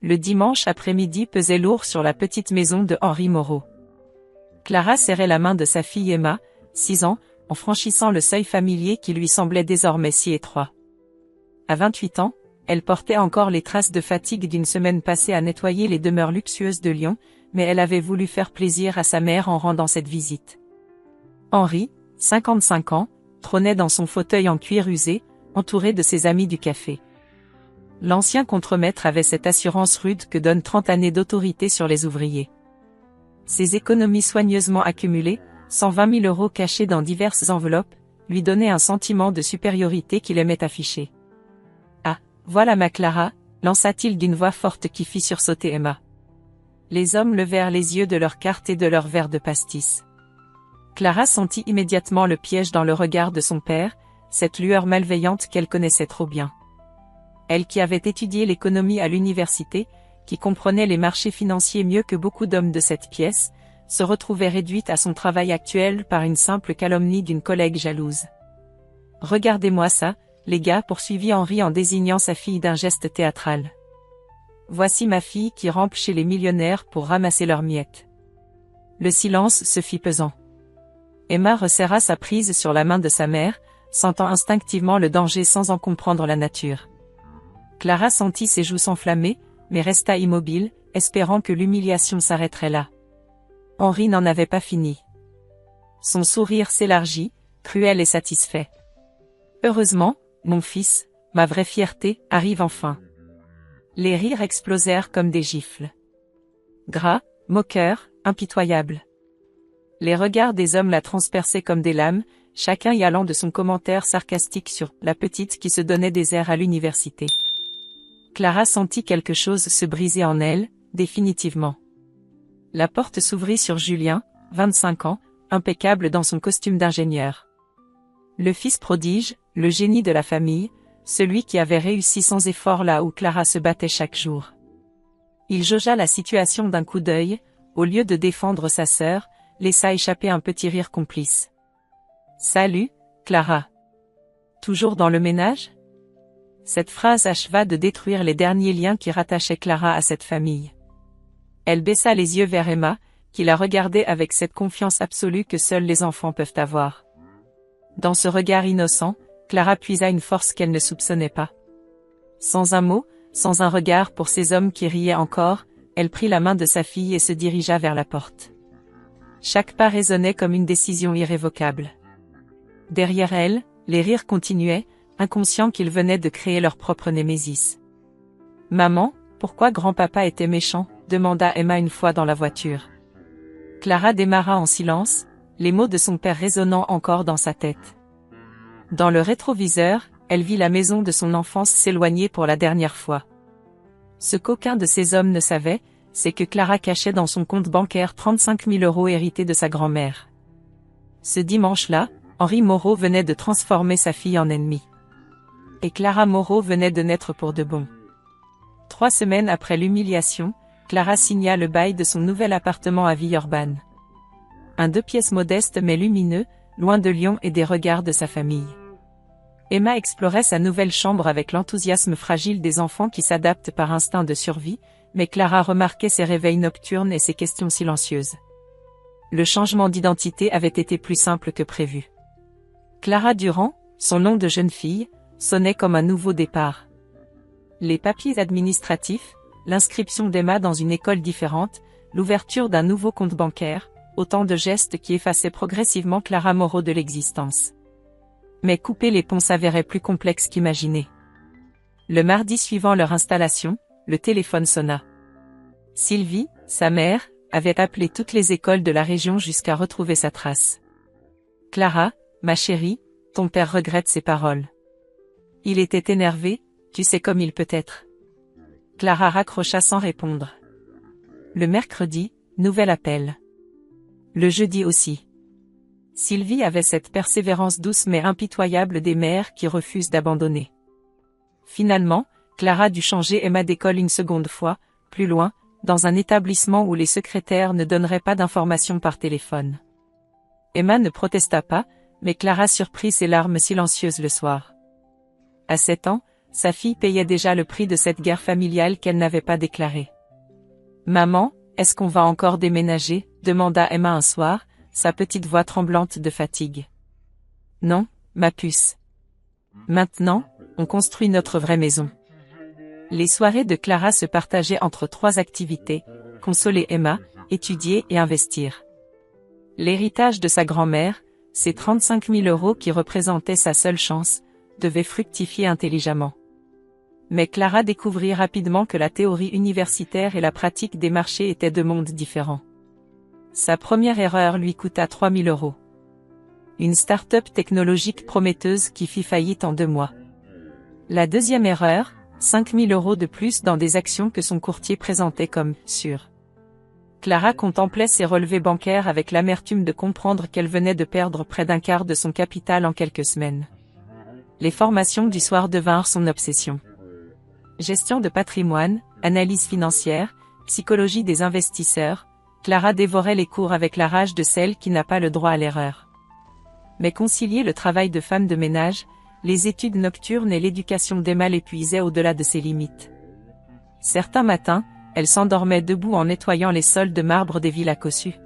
Le dimanche après-midi pesait lourd sur la petite maison de Henri Moreau. Clara serrait la main de sa fille Emma, 6 ans, en franchissant le seuil familier qui lui semblait désormais si étroit. À 28 ans, elle portait encore les traces de fatigue d'une semaine passée à nettoyer les demeures luxueuses de Lyon, mais elle avait voulu faire plaisir à sa mère en rendant cette visite. Henri, 55 ans, trônait dans son fauteuil en cuir usé, entouré de ses amis du café. L'ancien contremaître avait cette assurance rude que donnent 30 années d'autorité sur les ouvriers. Ses économies soigneusement accumulées, 120 000 € cachés dans diverses enveloppes, lui donnaient un sentiment de supériorité qu'il aimait afficher. « Ah, voilà ma Clara », lança-t-il d'une voix forte qui fit sursauter Emma. Les hommes levèrent les yeux de leurs cartes et de leurs verres de pastis. Clara sentit immédiatement le piège dans le regard de son père, cette lueur malveillante qu'elle connaissait trop bien. Elle qui avait étudié l'économie à l'université, qui comprenait les marchés financiers mieux que beaucoup d'hommes de cette pièce, se retrouvait réduite à son travail actuel par une simple calomnie d'une collègue jalouse. « Regardez-moi ça, les gars, poursuivit Henri en désignant sa fille d'un geste théâtral. Voici ma fille qui rampe chez les millionnaires pour ramasser leurs miettes. Le silence se fit pesant. Emma resserra sa prise sur la main de sa mère, sentant instinctivement le danger sans en comprendre la nature. Clara sentit ses joues s'enflammer, mais resta immobile, espérant que l'humiliation s'arrêterait là. Henri n'en avait pas fini. Son sourire s'élargit, cruel et satisfait. « Heureusement, mon fils, ma vraie fierté, arrive enfin. » Les rires explosèrent comme des gifles. Gras, moqueurs, impitoyables. Les regards des hommes la transperçaient comme des lames, chacun y allant de son commentaire sarcastique sur « la petite qui se donnait des airs à l'université ». Clara sentit quelque chose se briser en elle, définitivement. La porte s'ouvrit sur Julien, 25 ans, impeccable dans son costume d'ingénieur. Le fils prodige, le génie de la famille, celui qui avait réussi sans effort là où Clara se battait chaque jour. Il jaugea la situation d'un coup d'œil, au lieu de défendre sa sœur, laissa échapper un petit rire complice. « Salut, Clara. Toujours dans le ménage ?» Cette phrase acheva de détruire les derniers liens qui rattachaient Clara à cette famille. Elle baissa les yeux vers Emma, qui la regardait avec cette confiance absolue que seuls les enfants peuvent avoir. Dans ce regard innocent, Clara puisa une force qu'elle ne soupçonnait pas. Sans un mot, sans un regard pour ces hommes qui riaient encore, elle prit la main de sa fille et se dirigea vers la porte. Chaque pas résonnait comme une décision irrévocable. Derrière elle, les rires continuaient, inconscients qu'ils venaient de créer leur propre némésis. « Maman, pourquoi grand-papa était méchant ?» demanda Emma une fois dans la voiture. Clara démarra en silence, les mots de son père résonnant encore dans sa tête. Dans le rétroviseur, elle vit la maison de son enfance s'éloigner pour la dernière fois. Ce qu'aucun de ces hommes ne savait, c'est que Clara cachait dans son compte bancaire 35 000 € hérités de sa grand-mère. Ce dimanche-là, Henri Moreau venait de transformer sa fille en ennemie. Et Clara Moreau venait de naître pour de bon. 3 semaines après l'humiliation, Clara signa le bail de son nouvel appartement à Villeurbanne. Un 2 pièces modeste mais lumineux, loin de Lyon et des regards de sa famille. Emma explorait sa nouvelle chambre avec l'enthousiasme fragile des enfants qui s'adaptent par instinct de survie, mais Clara remarquait ses réveils nocturnes et ses questions silencieuses. Le changement d'identité avait été plus simple que prévu. Clara Durand, son nom de jeune fille, sonnait comme un nouveau départ. Les papiers administratifs, l'inscription d'Emma dans une école différente, l'ouverture d'un nouveau compte bancaire, autant de gestes qui effaçaient progressivement Clara Moreau de l'existence. Mais couper les ponts s'avérait plus complexe qu'imaginé. Le mardi suivant leur installation, le téléphone sonna. Sylvie, sa mère, avait appelé toutes les écoles de la région jusqu'à retrouver sa trace. « Clara, ma chérie, ton père regrette ses paroles. Il était énervé, tu sais comme il peut être. » Clara raccrocha sans répondre. Le mercredi, nouvel appel. Le jeudi aussi. Sylvie avait cette persévérance douce mais impitoyable des mères qui refusent d'abandonner. Finalement, Clara dut changer Emma d'école une seconde fois, plus loin, dans un établissement où les secrétaires ne donneraient pas d'informations par téléphone. Emma ne protesta pas, mais Clara surprit ses larmes silencieuses le soir. À 7 ans, sa fille payait déjà le prix de cette guerre familiale qu'elle n'avait pas déclarée. « Maman, est-ce qu'on va encore déménager ?» demanda Emma un soir, sa petite voix tremblante de fatigue. « Non, ma puce. Maintenant, on construit notre vraie maison. » Les soirées de Clara se partageaient entre 3 activités, consoler Emma, étudier et investir. L'héritage de sa grand-mère, ces 35 000 € qui représentaient sa seule chance, devait fructifier intelligemment. Mais Clara découvrit rapidement que la théorie universitaire et la pratique des marchés étaient 2 mondes différents. Sa première erreur lui coûta 3 000 €. Une start-up technologique prometteuse qui fit faillite en 2 mois. La deuxième erreur, 5 000 € de plus dans des actions que son courtier présentait comme « sûres ». Clara contemplait ses relevés bancaires avec l'amertume de comprendre qu'elle venait de perdre près d'un quart de son capital en quelques semaines. Les formations du soir devinrent son obsession. Gestion de patrimoine, analyse financière, psychologie des investisseurs, Clara dévorait les cours avec la rage de celle qui n'a pas le droit à l'erreur. Mais concilier le travail de femme de ménage, les études nocturnes et l'éducation d'Emma l'épuisaient au-delà de ses limites. Certains matins, elle s'endormait debout en nettoyant les sols de marbre des villas cossues.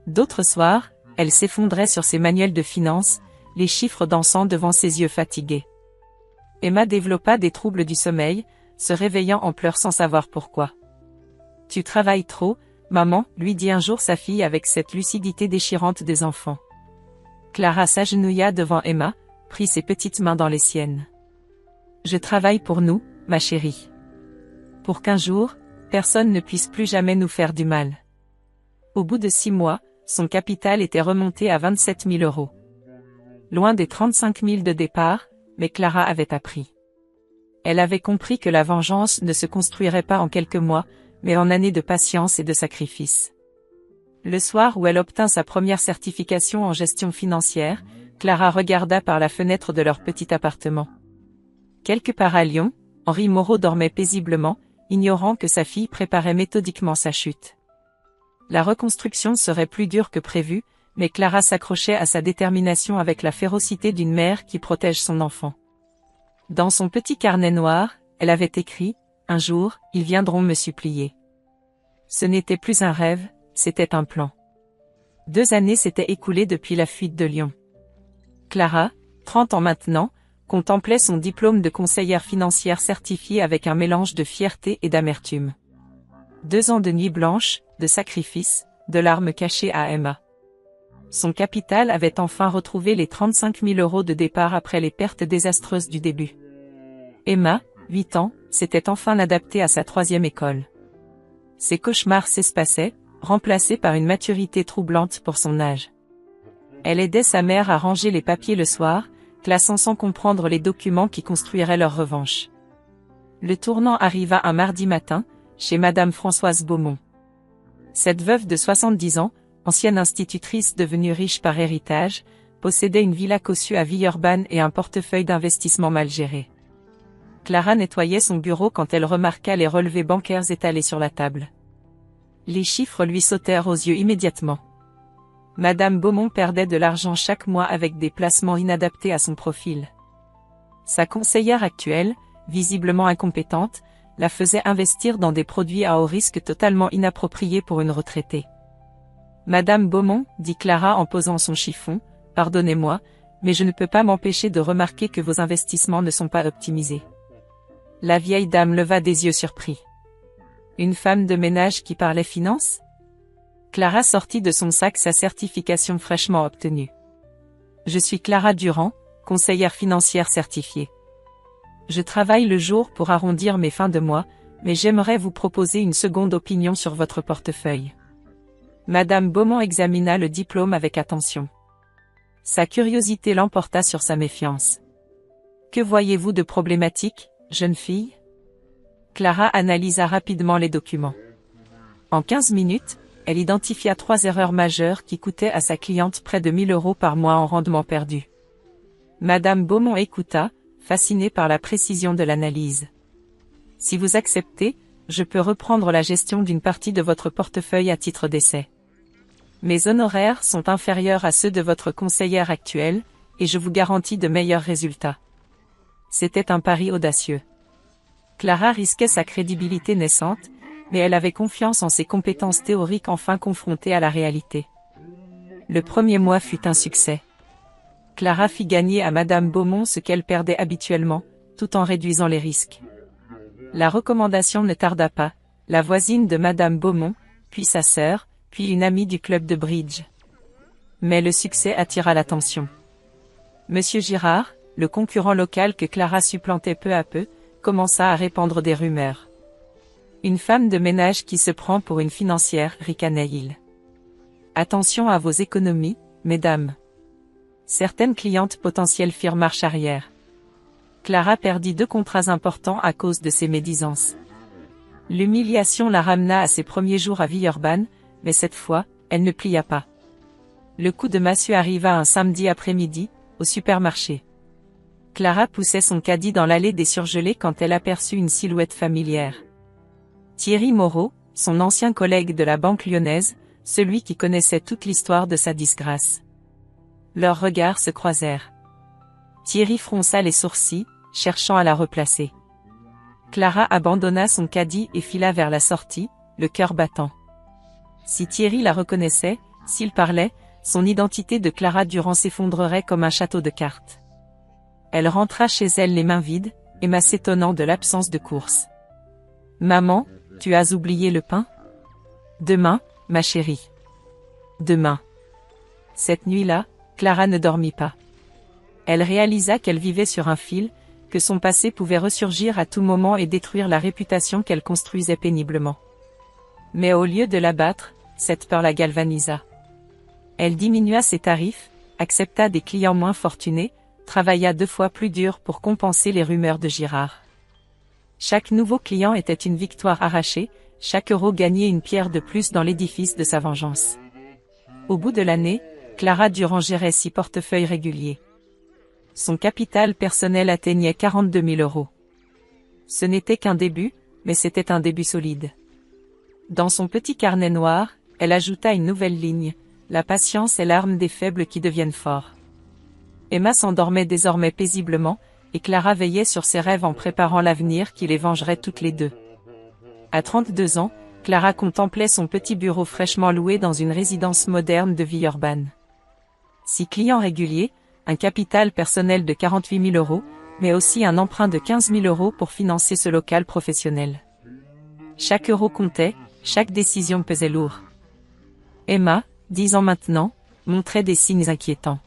D'autres soirs, elle s'effondrait sur ses manuels de finances, les chiffres dansant devant ses yeux fatigués. Emma développa des troubles du sommeil, se réveillant en pleurs sans savoir pourquoi. « Tu travailles trop, maman », lui dit un jour sa fille avec cette lucidité déchirante des enfants. Clara s'agenouilla devant Emma, prit ses petites mains dans les siennes. « Je travaille pour nous, ma chérie. Pour qu'un jour, personne ne puisse plus jamais nous faire du mal. » Au bout de 6 mois, son capital était remonté à 27 000 €. Loin des 35 000 de départ, mais Clara avait appris. Elle avait compris que la vengeance ne se construirait pas en quelques mois, mais en années de patience et de sacrifice. Le soir où elle obtint sa première certification en gestion financière, Clara regarda par la fenêtre de leur petit appartement. Quelque part à Lyon, Henri Moreau dormait paisiblement, ignorant que sa fille préparait méthodiquement sa chute. La reconstruction serait plus dure que prévu, mais Clara s'accrochait à sa détermination avec la férocité d'une mère qui protège son enfant. Dans son petit carnet noir, elle avait écrit « Un jour, ils viendront me supplier ». Ce n'était plus un rêve, c'était un plan. 2 années s'étaient écoulées depuis la fuite de Lyon. Clara, 30 ans maintenant, contemplait son diplôme de conseillère financière certifiée avec un mélange de fierté et d'amertume. 2 ans de nuits blanches, de sacrifices, de larmes cachées à Emma. Son capital avait enfin retrouvé les 35 000 € de départ après les pertes désastreuses du début. Emma, 8 ans, s'était enfin adaptée à sa 3e école. Ses cauchemars s'espaçaient, remplacés par une maturité troublante pour son âge. Elle aidait sa mère à ranger les papiers le soir, classant sans comprendre les documents qui construiraient leur revanche. Le tournant arriva un mardi matin, chez Madame Françoise Beaumont. Cette veuve de 70 ans, ancienne institutrice devenue riche par héritage, possédait une villa cossue à Villeurbanne et un portefeuille d'investissement mal géré. Clara nettoyait son bureau quand elle remarqua les relevés bancaires étalés sur la table. Les chiffres lui sautèrent aux yeux immédiatement. Madame Beaumont perdait de l'argent chaque mois avec des placements inadaptés à son profil. Sa conseillère actuelle, visiblement incompétente, la faisait investir dans des produits à haut risque totalement inappropriés pour une retraitée. Madame Beaumont, dit Clara en posant son chiffon, pardonnez-moi, mais je ne peux pas m'empêcher de remarquer que vos investissements ne sont pas optimisés. La vieille dame leva des yeux surpris. Une femme de ménage qui parlait finance ? Clara sortit de son sac sa certification fraîchement obtenue. Je suis Clara Durand, conseillère financière certifiée. Je travaille le jour pour arrondir mes fins de mois, mais j'aimerais vous proposer une seconde opinion sur votre portefeuille. Madame Beaumont examina le diplôme avec attention. Sa curiosité l'emporta sur sa méfiance. Que voyez-vous de problématique, jeune fille ? Clara analysa rapidement les documents. En 15 minutes, elle identifia 3 erreurs majeures qui coûtaient à sa cliente près de 1 000 € par mois en rendement perdu. Madame Beaumont écouta, fascinée par la précision de l'analyse. Si vous acceptez, je peux reprendre la gestion d'une partie de votre portefeuille à titre d'essai. Mes honoraires sont inférieurs à ceux de votre conseillère actuelle, et je vous garantis de meilleurs résultats. C'était un pari audacieux. Clara risquait sa crédibilité naissante, mais elle avait confiance en ses compétences théoriques enfin confrontées à la réalité. Le premier mois fut un succès. Clara fit gagner à Madame Beaumont ce qu'elle perdait habituellement, tout en réduisant les risques. La recommandation ne tarda pas, la voisine de Madame Beaumont, puis sa sœur, puis une amie du club de bridge. Mais le succès attira l'attention. Monsieur Girard, le concurrent local que Clara supplantait peu à peu, commença à répandre des rumeurs. Une femme de ménage qui se prend pour une financière, ricanait-il. Attention à vos économies, mesdames. Certaines clientes potentielles firent marche arrière. Clara perdit 2 contrats importants à cause de ces médisances. L'humiliation la ramena à ses premiers jours à Villeurbanne, mais cette fois, elle ne plia pas. Le coup de massue arriva un samedi après-midi, au supermarché. Clara poussait son caddie dans l'allée des surgelés quand elle aperçut une silhouette familière. Thierry Moreau, son ancien collègue de la banque lyonnaise, celui qui connaissait toute l'histoire de sa disgrâce. Leurs regards se croisèrent. Thierry fronça les sourcils, cherchant à la replacer. Clara abandonna son caddie et fila vers la sortie, le cœur battant. Si Thierry la reconnaissait, s'il parlait, son identité de Clara Durand s'effondrerait comme un château de cartes. Elle rentra chez elle les mains vides, Emma s'étonnant de l'absence de course. « Maman, tu as oublié le pain ? Demain, ma chérie. Demain. » Cette nuit-là, Clara ne dormit pas. Elle réalisa qu'elle vivait sur un fil, que son passé pouvait ressurgir à tout moment et détruire la réputation qu'elle construisait péniblement. Mais au lieu de l'abattre, cette peur la galvanisa. Elle diminua ses tarifs, accepta des clients moins fortunés, travailla 2 fois plus dur pour compenser les rumeurs de Girard. Chaque nouveau client était une victoire arrachée, chaque euro gagné une pierre de plus dans l'édifice de sa vengeance. Au bout de l'année, Clara Durand gérait 6 portefeuilles réguliers. Son capital personnel atteignait 42 000 euros. Ce n'était qu'un début, mais c'était un début solide. Dans son petit carnet noir, elle ajouta une nouvelle ligne. La patience est l'arme des faibles qui deviennent forts. Emma s'endormait désormais paisiblement, et Clara veillait sur ses rêves en préparant l'avenir qui les vengerait toutes les deux. À 32 ans, Clara contemplait son petit bureau fraîchement loué dans une résidence moderne de Villeurbanne. 6 clients réguliers, un capital personnel de 48 000 euros, mais aussi un emprunt de 15 000 euros pour financer ce local professionnel. Chaque euro comptait, chaque décision pesait lourd. Emma, 10 ans maintenant, montrait des signes inquiétants.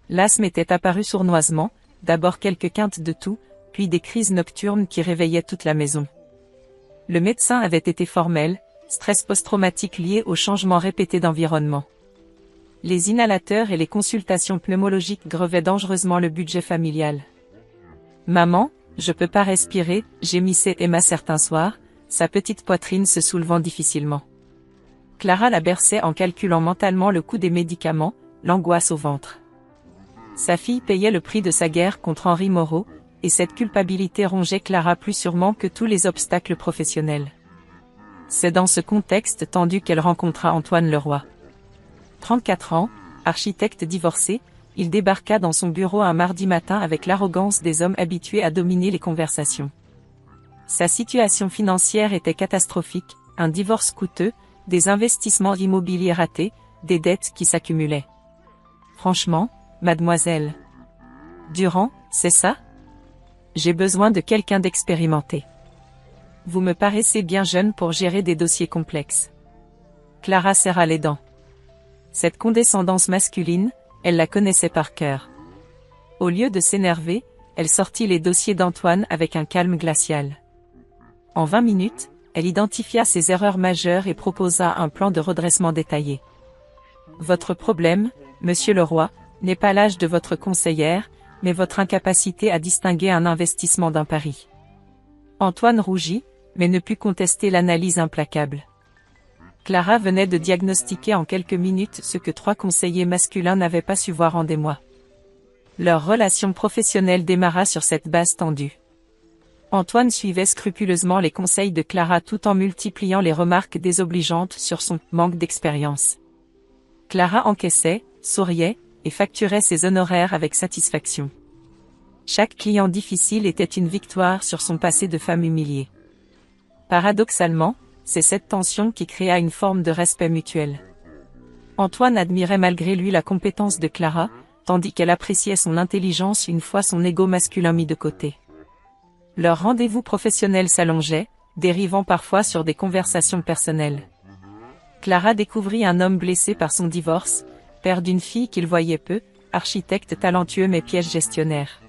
L'asthme était apparu sournoisement, d'abord quelques quintes de toux, puis des crises nocturnes qui réveillaient toute la maison. Le médecin avait été formel, stress post-traumatique lié aux changements répétés d'environnement. Les inhalateurs et les consultations pneumologiques grevaient dangereusement le budget familial. « Maman, je peux pas respirer », gémissait Emma certains soirs, sa petite poitrine se soulevant difficilement. Clara la berçait en calculant mentalement le coût des médicaments, l'angoisse au ventre. Sa fille payait le prix de sa guerre contre Henri Moreau, et cette culpabilité rongeait Clara plus sûrement que tous les obstacles professionnels. C'est dans ce contexte tendu qu'elle rencontra Antoine Leroy. 34 ans, architecte divorcé, il débarqua dans son bureau un mardi matin avec l'arrogance des hommes habitués à dominer les conversations. Sa situation financière était catastrophique, un divorce coûteux, des investissements immobiliers ratés, des dettes qui s'accumulaient. « Franchement, mademoiselle Durand, c'est ça ? J'ai besoin de quelqu'un d'expérimenté. Vous me paraissez bien jeune pour gérer des dossiers complexes. » Clara serra les dents. Cette condescendance masculine, elle la connaissait par cœur. Au lieu de s'énerver, elle sortit les dossiers d'Antoine avec un calme glacial. En 20 minutes, elle identifia ses erreurs majeures et proposa un plan de redressement détaillé. Votre problème, monsieur Leroy, n'est pas l'âge de votre conseillère, mais votre incapacité à distinguer un investissement d'un pari. Antoine rougit, mais ne put contester l'analyse implacable. Clara venait de diagnostiquer en quelques minutes ce que 3 conseillers masculins n'avaient pas su voir en des mois. Leur relation professionnelle démarra sur cette base tendue. Antoine suivait scrupuleusement les conseils de Clara tout en multipliant les remarques désobligeantes sur son manque d'expérience. Clara encaissait, souriait, et facturait ses honoraires avec satisfaction. Chaque client difficile était une victoire sur son passé de femme humiliée. Paradoxalement, c'est cette tension qui créa une forme de respect mutuel. Antoine admirait malgré lui la compétence de Clara, tandis qu'elle appréciait son intelligence une fois son ego masculin mis de côté. Leurs rendez-vous professionnels s'allongeaient, dérivant parfois sur des conversations personnelles. Clara découvrit un homme blessé par son divorce, père d'une fille qu'il voyait peu, architecte talentueux mais piège gestionnaire.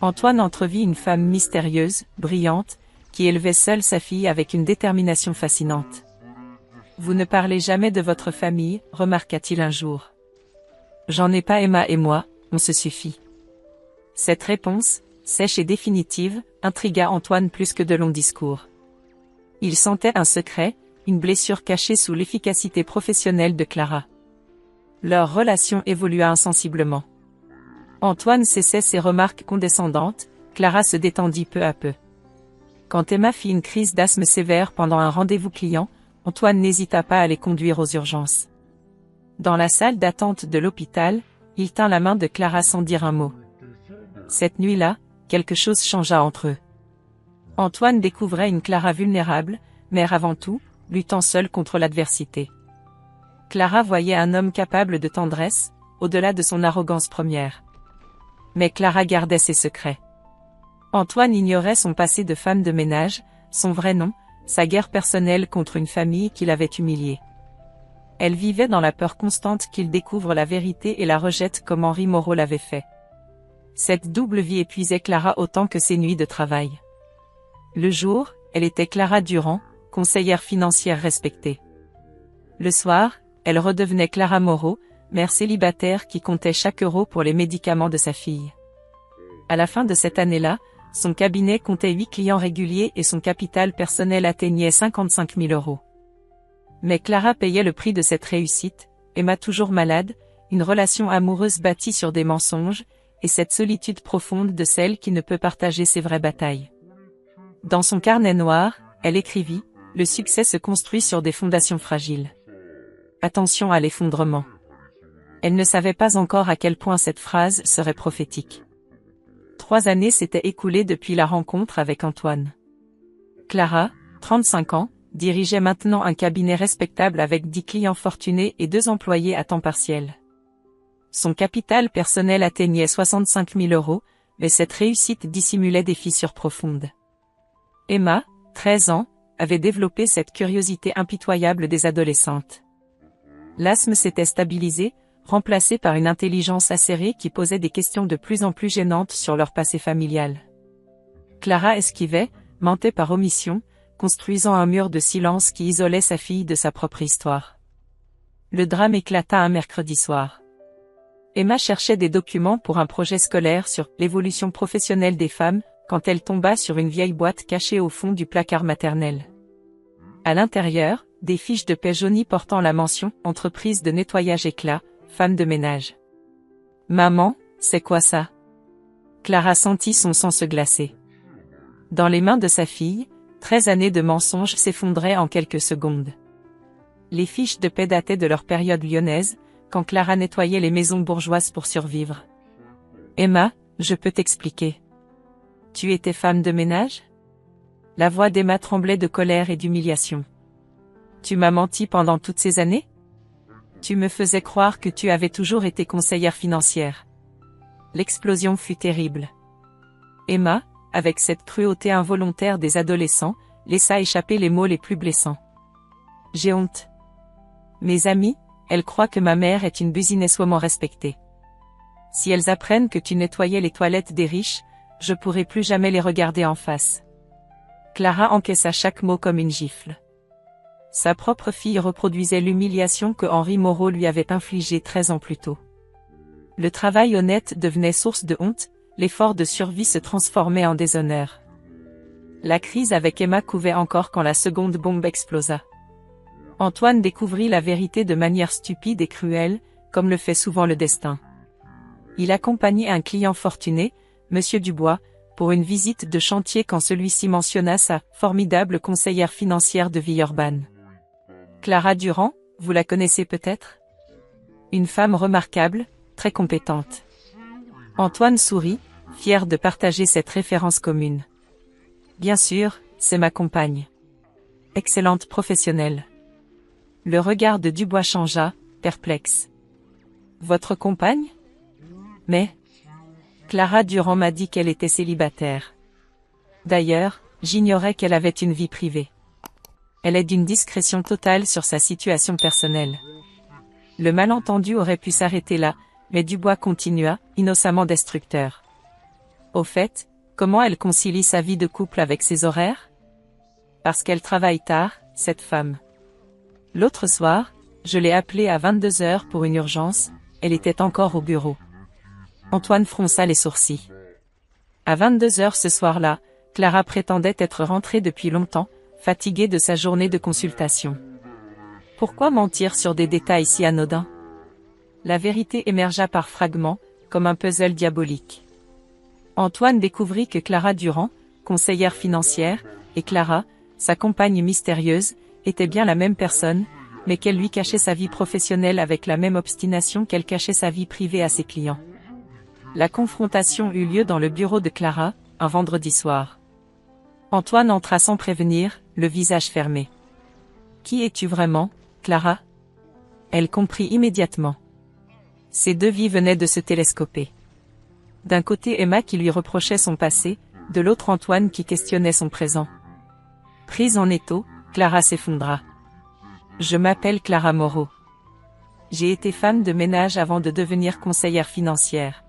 Antoine entrevit une femme mystérieuse, brillante, qui élevait seule sa fille avec une détermination fascinante. « Vous ne parlez jamais de votre famille, remarqua-t-il un jour. J'en ai pas, Emma et moi, on se suffit. Cette réponse, sèche et définitive, intrigua Antoine plus que de longs discours. Il sentait un secret, une blessure cachée sous l'efficacité professionnelle de Clara. Leur relation évolua insensiblement. Antoine cessait ses remarques condescendantes, Clara se détendit peu à peu. Quand Emma fit une crise d'asthme sévère pendant un rendez-vous client, Antoine n'hésita pas à les conduire aux urgences. Dans la salle d'attente de l'hôpital, il tint la main de Clara sans dire un mot. Cette nuit-là, quelque chose changea entre eux. Antoine découvrait une Clara vulnérable, mère avant tout, luttant seule contre l'adversité. Clara voyait un homme capable de tendresse, au-delà de son arrogance première. Mais Clara gardait ses secrets. Antoine ignorait son passé de femme de ménage, son vrai nom, sa guerre personnelle contre une famille qui l'avait humiliée. Elle vivait dans la peur constante qu'il découvre la vérité et la rejette comme Henri Moreau l'avait fait. Cette double vie épuisait Clara autant que ses nuits de travail. Le jour, elle était Clara Durand, conseillère financière respectée. Le soir, elle redevenait Clara Moreau, mère célibataire qui comptait chaque euro pour les médicaments de sa fille. À la fin de cette année-là, son cabinet comptait 8 clients réguliers et son capital personnel atteignait 55 000 euros. Mais Clara payait le prix de cette réussite, Emma toujours malade, une relation amoureuse bâtie sur des mensonges, et cette solitude profonde de celle qui ne peut partager ses vraies batailles. Dans son carnet noir, elle écrivit « Le succès se construit sur des fondations fragiles. Attention à l'effondrement ». Elle ne savait pas encore à quel point cette phrase serait prophétique. 3 années s'étaient écoulées depuis la rencontre avec Antoine. Clara, 35 ans, dirigeait maintenant un cabinet respectable avec 10 clients fortunés et 2 employés à temps partiel. Son capital personnel atteignait 65 000 euros, mais cette réussite dissimulait des fissures profondes. Emma, 13 ans, avait développé cette curiosité impitoyable des adolescentes. L'asthme s'était stabilisé, remplacé par une intelligence acérée qui posait des questions de plus en plus gênantes sur leur passé familial. Clara esquivait, mentait par omission, construisant un mur de silence qui isolait sa fille de sa propre histoire. Le drame éclata un mercredi soir. Emma cherchait des documents pour un projet scolaire sur l'évolution professionnelle des femmes, quand elle tomba sur une vieille boîte cachée au fond du placard maternel. À l'intérieur, des fiches de paie jaunies portant la mention « Entreprise de nettoyage éclat, femme de ménage ». « Maman, c'est quoi ça ?» Clara sentit son sang se glacer. Dans les mains de sa fille, 13 années de mensonges s'effondraient en quelques secondes. Les fiches de paie dataient de leur période lyonnaise, quand Clara nettoyait les maisons bourgeoises pour survivre. « Emma, je peux t'expliquer. Tu étais femme de ménage ?» La voix d'Emma tremblait de colère et d'humiliation. « Tu m'as menti pendant toutes ces années ? Tu me faisais croire que tu avais toujours été conseillère financière. » L'explosion fut terrible. Emma, avec cette cruauté involontaire des adolescents, laissa échapper les mots les plus blessants. « J'ai honte. Mes amis, elles croient que ma mère est une businesswoman respectée. Si elles apprennent que tu nettoyais les toilettes des riches, je pourrai plus jamais les regarder en face. » Clara encaissa chaque mot comme une gifle. Sa propre fille reproduisait l'humiliation que Henri Moreau lui avait infligée 13 ans plus tôt. Le travail honnête devenait source de honte, l'effort de survie se transformait en déshonneur. La crise avec Emma couvait encore quand la seconde bombe explosa. Antoine découvrit la vérité de manière stupide et cruelle, comme le fait souvent le destin. Il accompagnait un client fortuné, Monsieur Dubois, pour une visite de chantier quand celui-ci mentionna sa formidable conseillère financière de Villeurbanne. Clara Durand, vous la connaissez peut-être? Une femme remarquable, très compétente. Antoine sourit, fière de partager cette référence commune. Bien sûr, c'est ma compagne. Excellente professionnelle. Le regard de Dubois changea, perplexe. Votre compagne? Mais, Clara Durand m'a dit qu'elle était célibataire. D'ailleurs, j'ignorais qu'elle avait une vie privée. Elle est d'une discrétion totale sur sa situation personnelle. Le malentendu aurait pu s'arrêter là, mais Dubois continua, innocemment destructeur. Au fait, comment elle concilie sa vie de couple avec ses horaires? Parce qu'elle travaille tard, cette femme. L'autre soir, je l'ai appelée à 22 heures pour une urgence, elle était encore au bureau. Antoine fronça les sourcils. À 22 heures ce soir-là, Clara prétendait être rentrée depuis longtemps, fatiguée de sa journée de consultation. Pourquoi mentir sur des détails si anodins? La vérité émergea par fragments, comme un puzzle diabolique. Antoine découvrit que Clara Durand, conseillère financière, et Clara, sa compagne mystérieuse, étaient bien la même personne, mais qu'elle lui cachait sa vie professionnelle avec la même obstination qu'elle cachait sa vie privée à ses clients. La confrontation eut lieu dans le bureau de Clara, un vendredi soir. Antoine entra sans prévenir, le visage fermé. « Qui es-tu vraiment, Clara ?» Elle comprit immédiatement. Ces deux vies venaient de se télescoper. D'un côté Emma qui lui reprochait son passé, de l'autre Antoine qui questionnait son présent. Prise en étau, Clara s'effondra. « Je m'appelle Clara Moreau. J'ai été femme de ménage avant de devenir conseillère financière.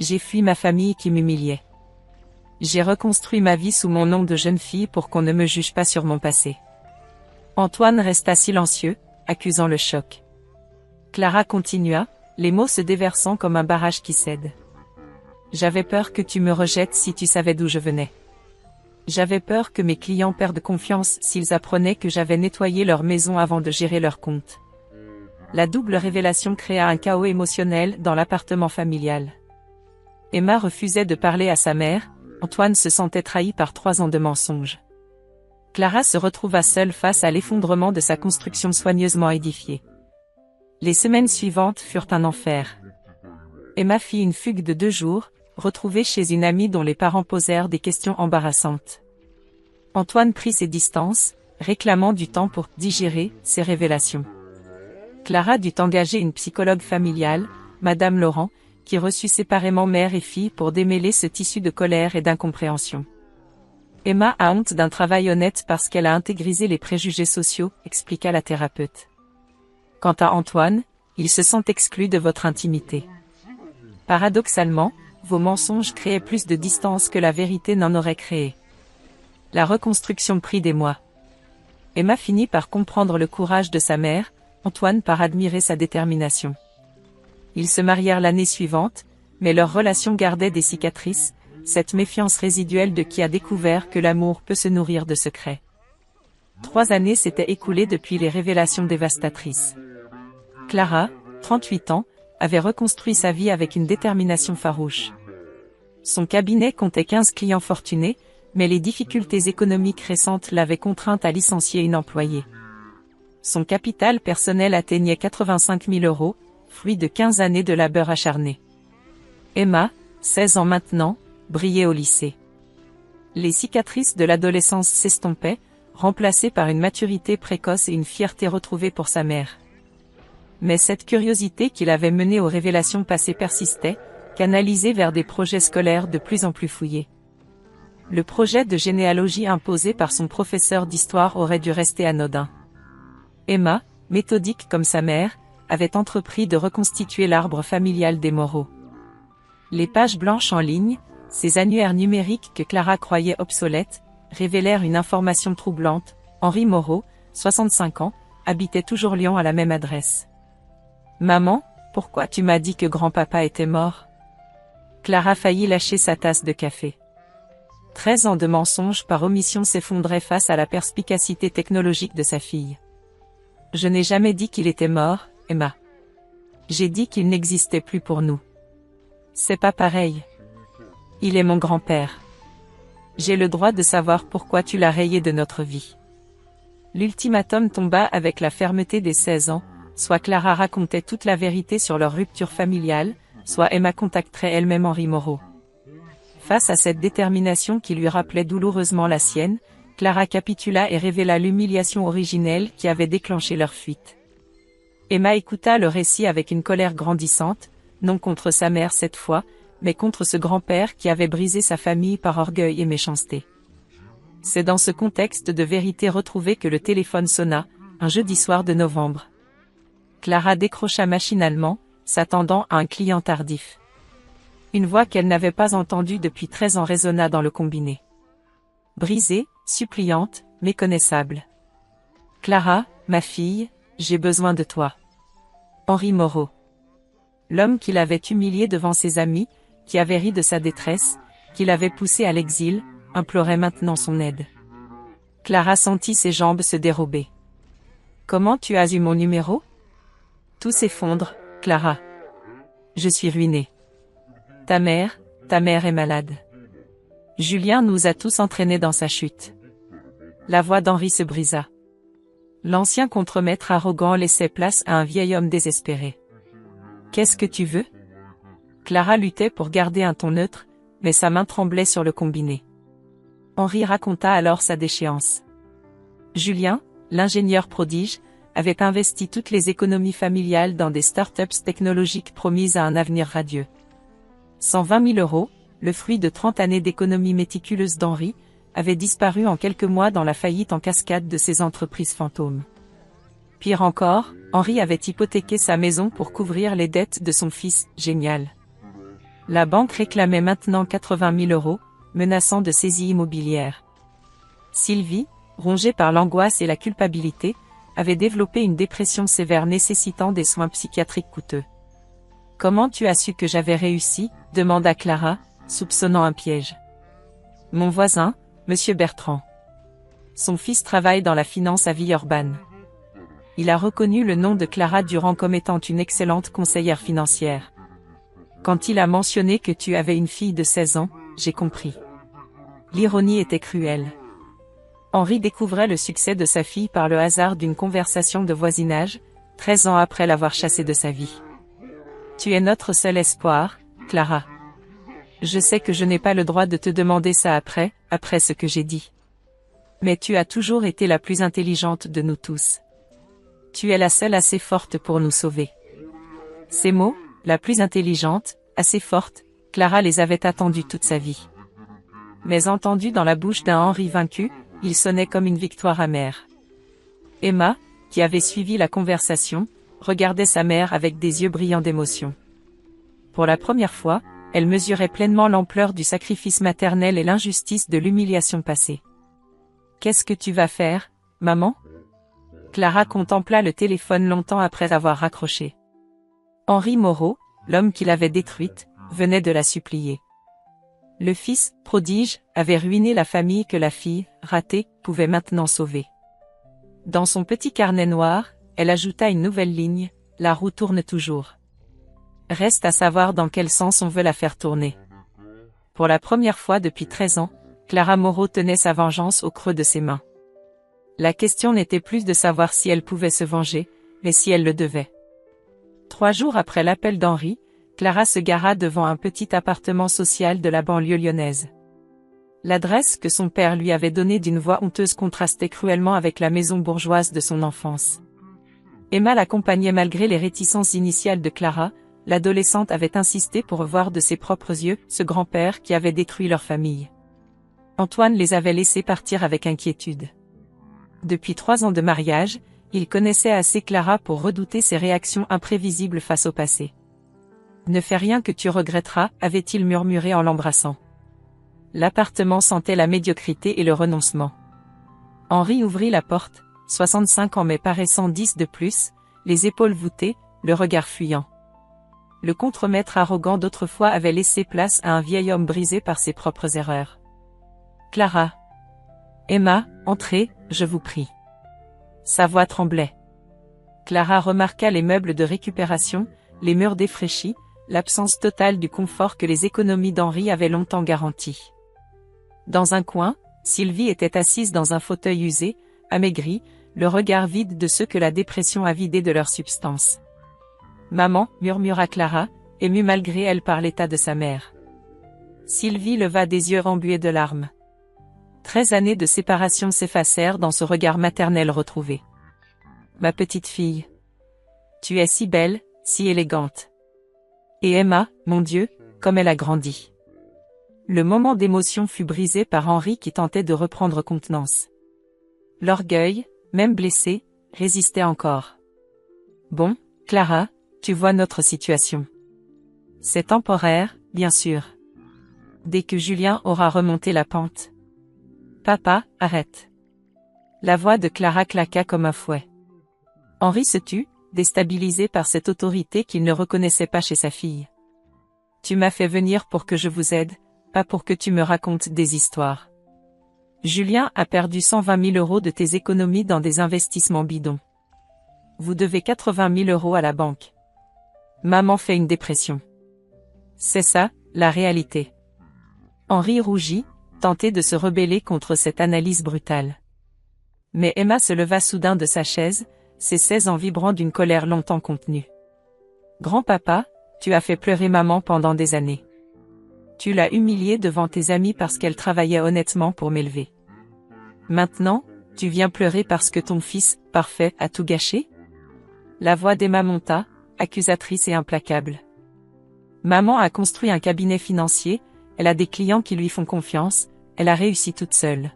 J'ai fui ma famille qui m'humiliait. J'ai reconstruit ma vie sous mon nom de jeune fille pour qu'on ne me juge pas sur mon passé. » Antoine resta silencieux, accusant le choc. Clara continua, les mots se déversant comme un barrage qui cède. « J'avais peur que tu me rejettes si tu savais d'où je venais. J'avais peur que mes clients perdent confiance s'ils apprenaient que j'avais nettoyé leur maison avant de gérer leur compte. » La double révélation créa un chaos émotionnel dans l'appartement familial. Emma refusait de parler à sa mère, Antoine se sentait trahi par 3 ans de mensonges. Clara se retrouva seule face à l'effondrement de sa construction soigneusement édifiée. Les semaines suivantes furent un enfer. Emma fit une fugue de 2 jours, retrouvée chez une amie dont les parents posèrent des questions embarrassantes. Antoine prit ses distances, réclamant du temps pour digérer ces révélations. Clara dut engager une psychologue familiale, Madame Laurent, qui reçut séparément mère et fille pour démêler ce tissu de colère et d'incompréhension. Emma a honte d'un travail honnête parce qu'elle a intégrisé les préjugés sociaux, expliqua la thérapeute. Quant à Antoine, il se sent exclu de votre intimité. Paradoxalement, vos mensonges créaient plus de distance que la vérité n'en aurait créé. La reconstruction prit des mois. Emma finit par comprendre le courage de sa mère, Antoine par admirer sa détermination. Ils se marièrent l'année suivante, mais leur relation gardait des cicatrices, cette méfiance résiduelle de qui a découvert que l'amour peut se nourrir de secrets. 3 années s'étaient écoulées depuis les révélations dévastatrices. Clara, 38 ans, avait reconstruit sa vie avec une détermination farouche. Son cabinet comptait 15 clients fortunés, mais les difficultés économiques récentes l'avaient contrainte à licencier une employée. Son capital personnel atteignait 85 000 €, fruit de 15 années de labeur acharné. Emma, 16 ans maintenant, brillait au lycée. Les cicatrices de l'adolescence s'estompaient, remplacées par une maturité précoce et une fierté retrouvée pour sa mère. Mais cette curiosité qui l'avait menée aux révélations passées persistait, canalisée vers des projets scolaires de plus en plus fouillés. Le projet de généalogie imposé par son professeur d'histoire aurait dû rester anodin. Emma, méthodique comme sa mère, avait entrepris de reconstituer l'arbre familial des Moreau. Les pages blanches en ligne, ces annuaires numériques que Clara croyait obsolètes, révélèrent une information troublante. Henri Moreau, 65 ans, habitait toujours Lyon à la même adresse. « Maman, pourquoi tu m'as dit que grand-papa était mort ?» Clara faillit lâcher sa tasse de café. 13 ans de mensonges par omission s'effondraient face à la perspicacité technologique de sa fille. « Je n'ai jamais dit qu'il était mort, Emma. J'ai dit qu'il n'existait plus pour nous. C'est pas pareil. Il est mon grand-père. J'ai le droit de savoir pourquoi tu l'as rayé de notre vie. » L'ultimatum tomba avec la fermeté des 16 ans, soit Clara racontait toute la vérité sur leur rupture familiale, soit Emma contacterait elle-même Henri Moreau. Face à cette détermination qui lui rappelait douloureusement la sienne, Clara capitula et révéla l'humiliation originelle qui avait déclenché leur fuite. Emma écouta le récit avec une colère grandissante, non contre sa mère cette fois, mais contre ce grand-père qui avait brisé sa famille par orgueil et méchanceté. C'est dans ce contexte de vérité retrouvée que le téléphone sonna, un jeudi soir de novembre. Clara décrocha machinalement, s'attendant à un client tardif. Une voix qu'elle n'avait pas entendue depuis 13 ans résonna dans le combiné. Brisée, suppliante, méconnaissable. « Clara, ma fille, j'ai besoin de toi. » Henri Moreau. L'homme qui l'avait humiliée devant ses amis, qui avait ri de sa détresse, qui l'avait poussée à l'exil, implorait maintenant son aide. Clara sentit ses jambes se dérober. « Comment tu as eu mon numéro ? » Tout s'effondre, Clara. Je suis ruinée. Ta mère est malade. Julien nous a tous entraînés dans sa chute. La voix d'Henri se brisa. L'ancien contremaître arrogant laissait place à un vieil homme désespéré. Qu'est-ce que tu veux ? Clara luttait pour garder un ton neutre, mais sa main tremblait sur le combiné. Henri raconta alors sa déchéance. Julien, l'ingénieur prodige, avait investi toutes les économies familiales dans des start-ups technologiques promises à un avenir radieux. 120 000 €, le fruit de 30 années d'économie méticuleuse d'Henri, avait disparu en quelques mois dans la faillite en cascade de ses entreprises fantômes. Pire encore, Henri avait hypothéqué sa maison pour couvrir les dettes de son fils, génial. La banque réclamait maintenant 80 000 €, menaçant de saisie immobilière. Sylvie, rongée par l'angoisse et la culpabilité, avait développé une dépression sévère nécessitant des soins psychiatriques coûteux. « Comment tu as su que j'avais réussi ?» demanda Clara, soupçonnant un piège. « Mon voisin, Monsieur Bertrand. Son fils travaille dans la finance à Villeurbanne. Il a reconnu le nom de Clara Durand comme étant une excellente conseillère financière. Quand il a mentionné que tu avais une fille de 16 ans, j'ai compris. » L'ironie était cruelle. Henri découvrait le succès de sa fille par le hasard d'une conversation de voisinage, 13 ans après l'avoir chassée de sa vie. « Tu es notre seul espoir, Clara. Je sais que je n'ai pas le droit de te demander ça après ce que j'ai dit. Mais tu as toujours été la plus intelligente de nous tous. Tu es la seule assez forte pour nous sauver. » Ces mots, la plus intelligente, assez forte, Clara les avait attendus toute sa vie. Mais entendus dans la bouche d'un Henri vaincu, ils sonnaient comme une victoire amère. Emma, qui avait suivi la conversation, regardait sa mère avec des yeux brillants d'émotion. Pour la première fois, elle mesurait pleinement l'ampleur du sacrifice maternel et l'injustice de l'humiliation passée. « Qu'est-ce que tu vas faire, maman ?» Clara contempla le téléphone longtemps après avoir raccroché. Henri Moreau, l'homme qui l'avait détruite, venait de la supplier. Le fils, prodige, avait ruiné la famille que la fille, ratée, pouvait maintenant sauver. Dans son petit carnet noir, elle ajouta une nouvelle ligne, « La roue tourne toujours. » Reste à savoir dans quel sens on veut la faire tourner. Pour la première fois depuis 13 ans, Clara Moreau tenait sa vengeance au creux de ses mains. La question n'était plus de savoir si elle pouvait se venger, mais si elle le devait. 3 jours après l'appel d'Henri, Clara se gara devant un petit appartement social de la banlieue lyonnaise. L'adresse que son père lui avait donnée d'une voix honteuse contrastait cruellement avec la maison bourgeoise de son enfance. Emma l'accompagnait malgré les réticences initiales de Clara. L'adolescente avait insisté pour voir de ses propres yeux ce grand-père qui avait détruit leur famille. Antoine les avait laissés partir avec inquiétude. Depuis 3 ans de mariage, il connaissait assez Clara pour redouter ses réactions imprévisibles face au passé. « Ne fais rien que tu regretteras », avait-il murmuré en l'embrassant. L'appartement sentait la médiocrité et le renoncement. Henri ouvrit la porte, 65 ans mais paraissant 10 de plus, les épaules voûtées, le regard fuyant. Le contremaître arrogant d'autrefois avait laissé place à un vieil homme brisé par ses propres erreurs. « Clara. Emma, entrez, je vous prie. » Sa voix tremblait. Clara remarqua les meubles de récupération, les murs défraîchis, l'absence totale du confort que les économies d'Henri avaient longtemps garanti. Dans un coin, Sylvie était assise dans un fauteuil usé, amaigrie, le regard vide de ceux que la dépression a vidés de leur substance. « Maman » murmura Clara, émue malgré elle par l'état de sa mère. Sylvie leva des yeux embués de larmes. 13 années de séparation s'effacèrent dans ce regard maternel retrouvé. Ma petite fille. Tu es si belle, si élégante. Et Emma, mon Dieu, comme elle a grandi. Le moment d'émotion fut brisé par Henri qui tentait de reprendre contenance. L'orgueil, même blessé, résistait encore. Bon, Clara, tu vois notre situation. C'est temporaire, bien sûr. Dès que Julien aura remonté la pente. Papa, arrête. La voix de Clara claqua comme un fouet. Henri se tut, déstabilisé par cette autorité qu'il ne reconnaissait pas chez sa fille. Tu m'as fait venir pour que je vous aide, pas pour que tu me racontes des histoires. Julien a perdu 120 000 € de tes économies dans des investissements bidons. Vous devez 80 000 € à la banque. Maman fait une dépression. C'est ça, la réalité. Henri rougit, tenté de se rebeller contre cette analyse brutale. Mais Emma se leva soudain de sa chaise, ses 16 ans vibrant d'une colère longtemps contenue. Grand-papa, tu as fait pleurer maman pendant des années. Tu l'as humiliée devant tes amis parce qu'elle travaillait honnêtement pour m'élever. Maintenant, tu viens pleurer parce que ton fils, parfait, a tout gâché? La voix d'Emma monta, accusatrice et implacable. Maman a construit un cabinet financier, elle a des clients qui lui font confiance, elle a réussi toute seule.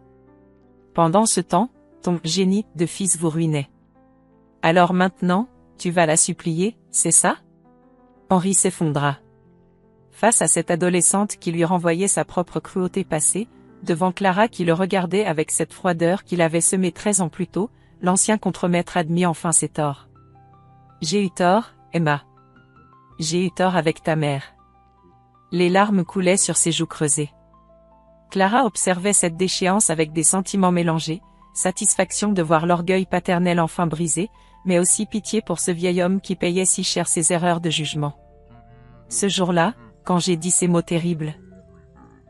Pendant ce temps, ton génie de fils vous ruinait. Alors maintenant, tu vas la supplier, c'est ça? Henri s'effondra. Face à cette adolescente qui lui renvoyait sa propre cruauté passée, devant Clara qui le regardait avec cette froideur qu'il avait semée 13 ans plus tôt, l'ancien contremaître admit enfin ses torts. J'ai eu tort, Emma. J'ai eu tort avec ta mère. Les larmes coulaient sur ses joues creusées. Clara observait cette déchéance avec des sentiments mélangés, satisfaction de voir l'orgueil paternel enfin brisé, mais aussi pitié pour ce vieil homme qui payait si cher ses erreurs de jugement. Ce jour-là, quand j'ai dit ces mots terribles,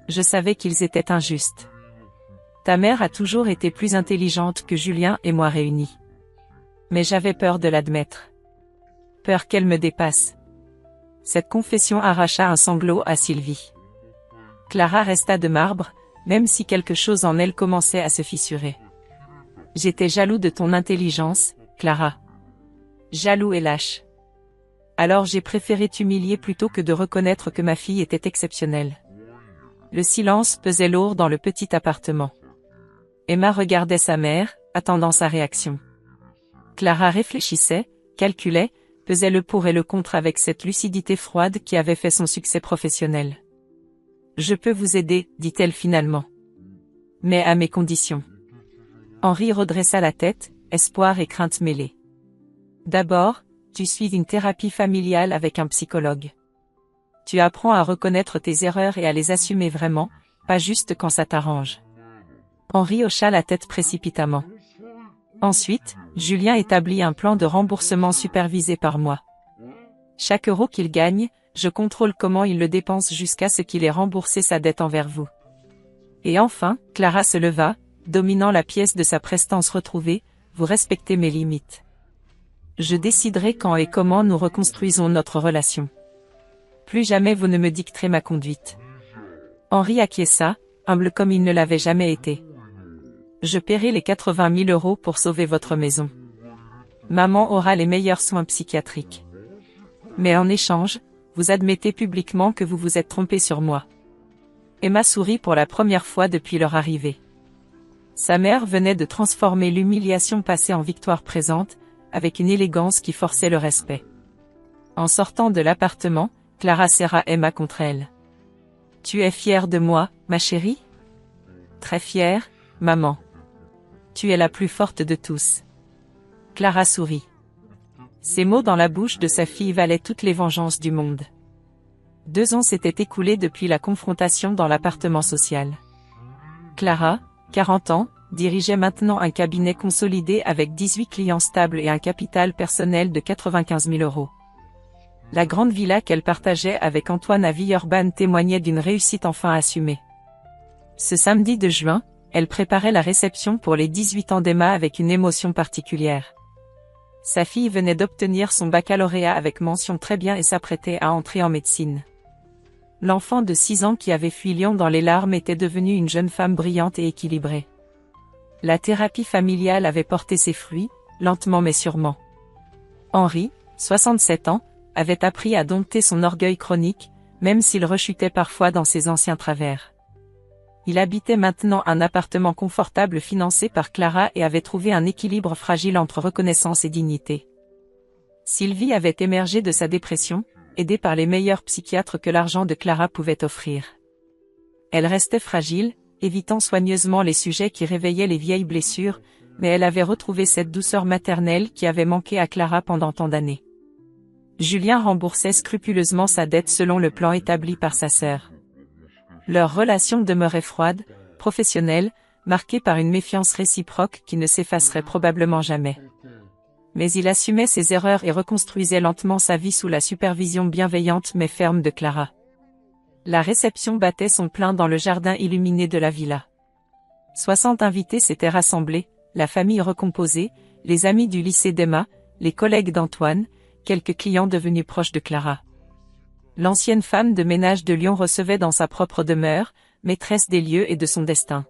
je savais qu'ils étaient injustes. Ta mère a toujours été plus intelligente que Julien et moi réunis. Mais j'avais peur de l'admettre. Peur qu'elle me dépasse. Cette confession arracha un sanglot à Sylvie. Clara resta de marbre, même si quelque chose en elle commençait à se fissurer. J'étais jaloux de ton intelligence, Clara. Jaloux et lâche. Alors j'ai préféré t'humilier plutôt que de reconnaître que ma fille était exceptionnelle. Le silence pesait lourd dans le petit appartement. Emma regardait sa mère, attendant sa réaction. Clara réfléchissait, calculait, pesait le pour et le contre avec cette lucidité froide qui avait fait son succès professionnel. Je peux vous aider, dit-elle finalement. Mais à mes conditions. Henri redressa la tête, espoir et crainte mêlées. D'abord, tu suis une thérapie familiale avec un psychologue. Tu apprends à reconnaître tes erreurs et à les assumer vraiment, pas juste quand ça t'arrange. Henri hocha la tête précipitamment. Ensuite, Julien établit un plan de remboursement supervisé par moi. Chaque euro qu'il gagne, je contrôle comment il le dépense jusqu'à ce qu'il ait remboursé sa dette envers vous. Et enfin, Clara se leva, dominant la pièce de sa prestance retrouvée, vous respectez mes limites. Je déciderai quand et comment nous reconstruisons notre relation. Plus jamais vous ne me dicterez ma conduite. Henri acquiesça, humble comme il ne l'avait jamais été. Je paierai les 80 000 € pour sauver votre maison. Maman aura les meilleurs soins psychiatriques. Mais en échange, vous admettez publiquement que vous vous êtes trompé sur moi. Emma sourit pour la première fois depuis leur arrivée. Sa mère venait de transformer l'humiliation passée en victoire présente, avec une élégance qui forçait le respect. En sortant de l'appartement, Clara serra Emma contre elle. « Tu es fière de moi, ma chérie ?»« Très fière, maman. Tu es la plus forte de tous. » Clara sourit. Ces mots dans la bouche de sa fille valaient toutes les vengeances du monde. 2 ans s'étaient écoulés depuis la confrontation dans l'appartement social. Clara, 40 ans, dirigeait maintenant un cabinet consolidé avec 18 clients stables et un capital personnel de 95 000 €. La grande villa qu'elle partageait avec Antoine à Villeurbanne témoignait d'une réussite enfin assumée. Ce samedi de juin, elle préparait la réception pour les 18 ans d'Emma avec une émotion particulière. Sa fille venait d'obtenir son baccalauréat avec mention très bien et s'apprêtait à entrer en médecine. L'enfant de 6 ans qui avait fui Lyon dans les larmes était devenue une jeune femme brillante et équilibrée. La thérapie familiale avait porté ses fruits, lentement mais sûrement. Henri, 67 ans, avait appris à dompter son orgueil chronique, même s'il rechutait parfois dans ses anciens travers. Il habitait maintenant un appartement confortable financé par Clara et avait trouvé un équilibre fragile entre reconnaissance et dignité. Sylvie avait émergé de sa dépression, aidée par les meilleurs psychiatres que l'argent de Clara pouvait offrir. Elle restait fragile, évitant soigneusement les sujets qui réveillaient les vieilles blessures, mais elle avait retrouvé cette douceur maternelle qui avait manqué à Clara pendant tant d'années. Julien remboursait scrupuleusement sa dette selon le plan établi par sa sœur. Leur relation demeurait froide, professionnelle, marquée par une méfiance réciproque qui ne s'effacerait probablement jamais. Mais il assumait ses erreurs et reconstruisait lentement sa vie sous la supervision bienveillante mais ferme de Clara. La réception battait son plein dans le jardin illuminé de la villa. 60 invités s'étaient rassemblés, la famille recomposée, les amis du lycée d'Emma, les collègues d'Antoine, quelques clients devenus proches de Clara. L'ancienne femme de ménage de Lyon recevait dans sa propre demeure, maîtresse des lieux et de son destin.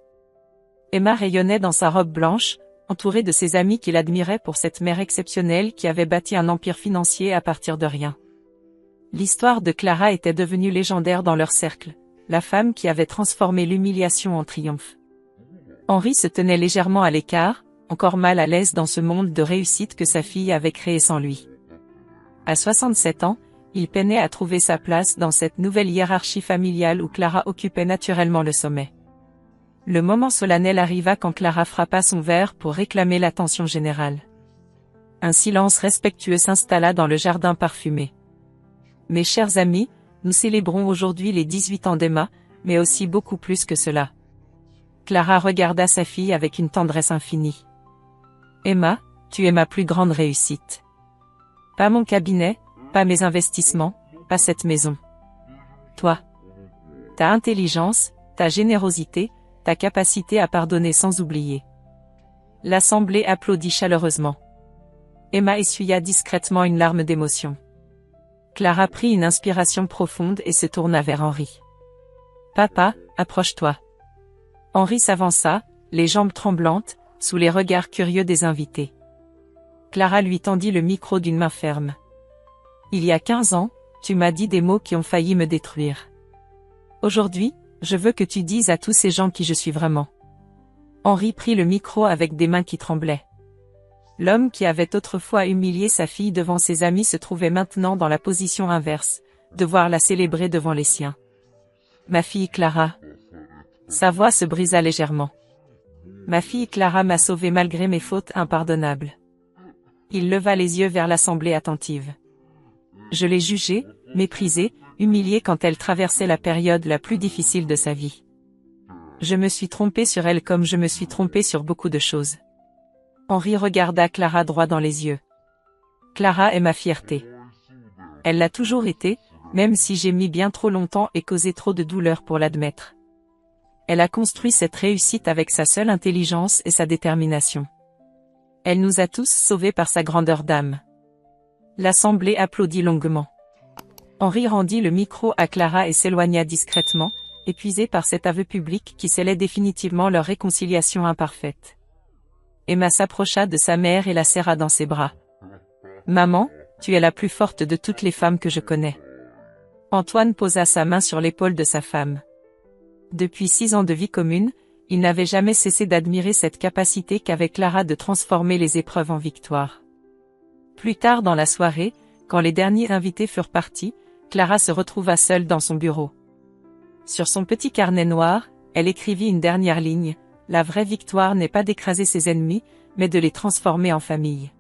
Emma rayonnait dans sa robe blanche, entourée de ses amis qui l'admiraient pour cette mère exceptionnelle qui avait bâti un empire financier à partir de rien. L'histoire de Clara était devenue légendaire dans leur cercle, la femme qui avait transformé l'humiliation en triomphe. Henri se tenait légèrement à l'écart, encore mal à l'aise dans ce monde de réussite que sa fille avait créé sans lui. À 67 ans, il peinait à trouver sa place dans cette nouvelle hiérarchie familiale où Clara occupait naturellement le sommet. Le moment solennel arriva quand Clara frappa son verre pour réclamer l'attention générale. Un silence respectueux s'installa dans le jardin parfumé. Mes chers amis, nous célébrons aujourd'hui les 18 ans d'Emma, mais aussi beaucoup plus que cela. Clara regarda sa fille avec une tendresse infinie. Emma, tu es ma plus grande réussite. Pas mon cabinet, pas mes investissements, pas cette maison. Toi. Ta intelligence, ta générosité, ta capacité à pardonner sans oublier. L'assemblée applaudit chaleureusement. Emma essuya discrètement une larme d'émotion. Clara prit une inspiration profonde et se tourna vers Henri. Papa, approche-toi. Henri s'avança, les jambes tremblantes, sous les regards curieux des invités. Clara lui tendit le micro d'une main ferme. Il y a 15 ans, tu m'as dit des mots qui ont failli me détruire. Aujourd'hui, je veux que tu dises à tous ces gens qui je suis vraiment. Henri prit le micro avec des mains qui tremblaient. L'homme qui avait autrefois humilié sa fille devant ses amis se trouvait maintenant dans la position inverse, devoir la célébrer devant les siens. Ma fille Clara. Sa voix se brisa légèrement. Ma fille Clara m'a sauvée malgré mes fautes impardonnables. Il leva les yeux vers l'assemblée attentive. Je l'ai jugée, méprisée, humiliée quand elle traversait la période la plus difficile de sa vie. Je me suis trompé sur elle comme je me suis trompé sur beaucoup de choses. Henri regarda Clara droit dans les yeux. Clara est ma fierté. Elle l'a toujours été, même si j'ai mis bien trop longtemps et causé trop de douleur pour l'admettre. Elle a construit cette réussite avec sa seule intelligence et sa détermination. Elle nous a tous sauvés par sa grandeur d'âme. L'assemblée applaudit longuement. Henri rendit le micro à Clara et s'éloigna discrètement, épuisé par cet aveu public qui scellait définitivement leur réconciliation imparfaite. Emma s'approcha de sa mère et la serra dans ses bras. « Maman, tu es la plus forte de toutes les femmes que je connais. » Antoine posa sa main sur l'épaule de sa femme. Depuis 6 ans de vie commune, il n'avait jamais cessé d'admirer cette capacité qu'avait Clara de transformer les épreuves en victoire. Plus tard dans la soirée, quand les derniers invités furent partis, Clara se retrouva seule dans son bureau. Sur son petit carnet noir, elle écrivit une dernière ligne. La vraie victoire n'est pas d'écraser ses ennemis, mais de les transformer en famille.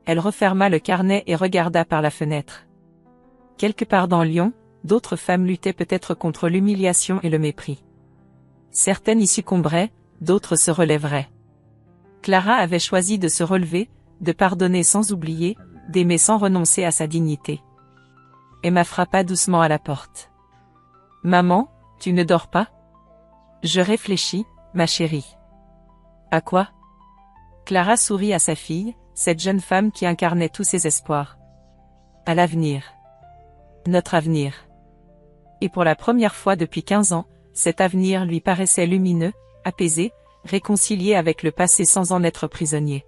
Elle referma le carnet et regarda par la fenêtre. Quelque part dans Lyon, d'autres femmes luttaient peut-être contre l'humiliation et le mépris. Certaines y succomberaient, d'autres se relèveraient. Clara avait choisi de se relever, de pardonner sans oublier, d'aimer sans renoncer à sa dignité. Emma frappa doucement à la porte. « Maman, tu ne dors pas ? » « Je réfléchis, ma chérie. »« À quoi ?» Clara sourit à sa fille, cette jeune femme qui incarnait tous ses espoirs. « À l'avenir. Notre avenir. » Et pour la première fois depuis 15 ans, cet avenir lui paraissait lumineux, apaisé, réconcilié avec le passé sans en être prisonnier.